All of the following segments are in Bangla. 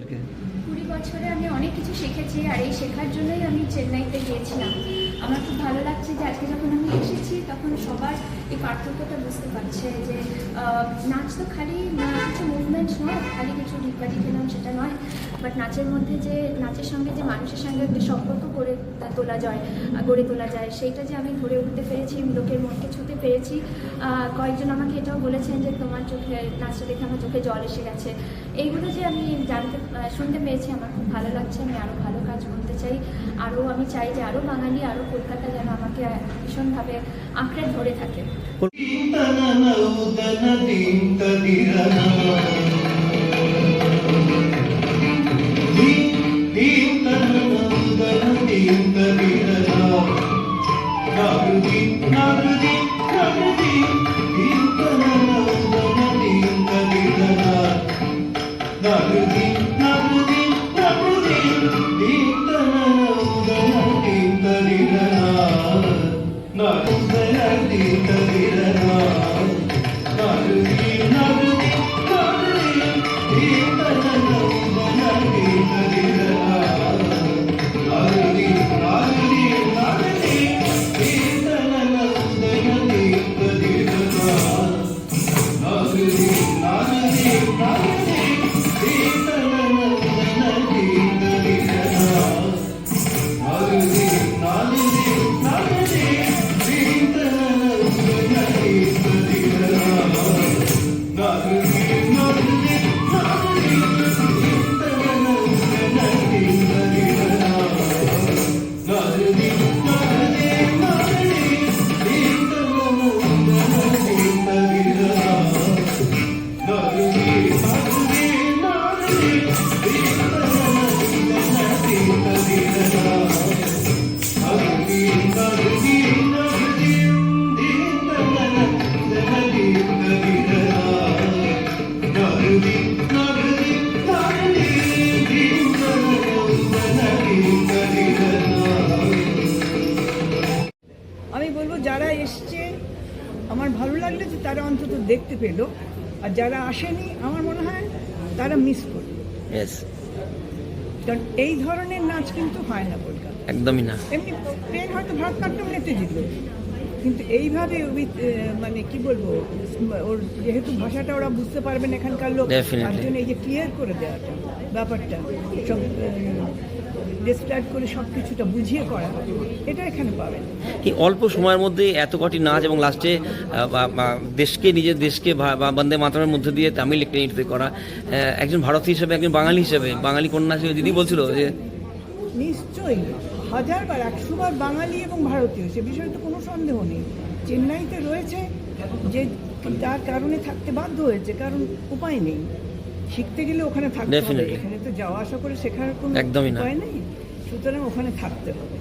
20 বছরে আমি অনেক কিছু শিখেছি, আর এই শেখার জন্যই আমি চেন্নাইতে গিয়েছিলাম। আমার খুব ভালো লাগছে যে আজকে যখন আমি এসেছি তখন সবার এই পার্থক্যটা বুঝতে পারছে যে নাচ তো খালি কিছু মুভমেন্ট নয়, খালি কিছু ডিগবাজি খেলাম সেটা নয়, বাট নাচের মধ্যে যে নাচের সঙ্গে যে মানুষের সঙ্গে একটা সম্পর্ক গড়ে তোলা যায় সেইটা যে আমি ধরে উঠতে পেরেছি, লোকের মনকে ছুঁতে পেরেছি। কয়েকজন আমাকে এটাও বলেছেন যে তোমার চোখে নাচটা দেখে আমার চোখে জল এসে গেছে। এইগুলো যে আমি শুনতে পেয়েছি, আমার খুব ভালো লাগছে। আমি আরও ভালো কাজ করতে চাই, আমি চাই যে আরও বাঙালি, আরও কলকাতা যেন আমাকে ভীষণভাবে আঁকড়ে ধরে থাকে। আমি বলবো যারা এসছে আমার ভালো লাগলো যে তারা অন্তত দেখতে পেলো, আর যারা আসেনি আমার মনে হয় তারা মিস করলো। কারণ এই ধরনের নাচ কিন্তু হয় না কলকাতা, একদমই না। এমনি প্লেন হয়তো ভারতনাট্যম নিতে জিতবে, কিন্তু এইভাবে মানে কি বলবো, ওর যেহেতু ভাষাটা ওরা বুঝতে পারবেন এখানকার লোক, তার জন্য এই যে ক্লিয়ার করে দেওয়াটা ব্যাপারটা, সব ডিসক্রাইব করে সব কিছুটা বুঝিয়ে করা, এটা এখানে পাবেন। এই অল্প সময়ের মধ্যে এত কটি নাচ এবং লাস্টে নিজের দেশকে বন্দে মাতরমের মধ্যে দিয়ে তামিল একটা নৃত্য করা, একজন ভারতীয় হিসেবে, একজন বাঙালি হিসেবে, বাঙালি কন্যা হিসেবে দিদি বলছিল যে নিশ্চয়ই 1000 বার 100 বার বাঙালি এবং ভারতীয়, সে বিষয়ে তো কোনো সন্দেহ নেই। চেন্নাইতে রয়েছে যে তার কারণে থাকতে বাধ্য হয়েছে, কারণ উপায় নেই, শিখতে গেলে ওখানে থাকতে হবে, এখানে তো যাওয়া আসা করে শেখার কোনো উপায় নেই, সুতরাং ওখানে থাকতে হবে।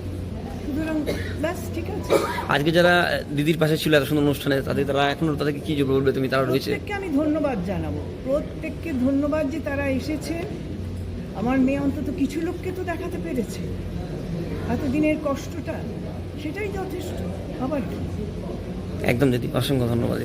সুতরাং ব্যাস, ঠিক আছে। আজকে যারা দিদির পাশে ছিল এত সুন্দর অনুষ্ঠানে, তাদেরকে কি বলবে তুমি? তারা রয়েছে, প্রত্যেককে আমি ধন্যবাদ জানাবো, প্রত্যেককে ধন্যবাদ যে তারা এসেছে। আমার মেয়ে অন্তত কিছু লোককে তো দেখাতে পেরেছে, এতদিনের কষ্টটা, সেটাই যথেষ্ট। আবার একদম দিদি, অসংখ্য ধন্যবাদ।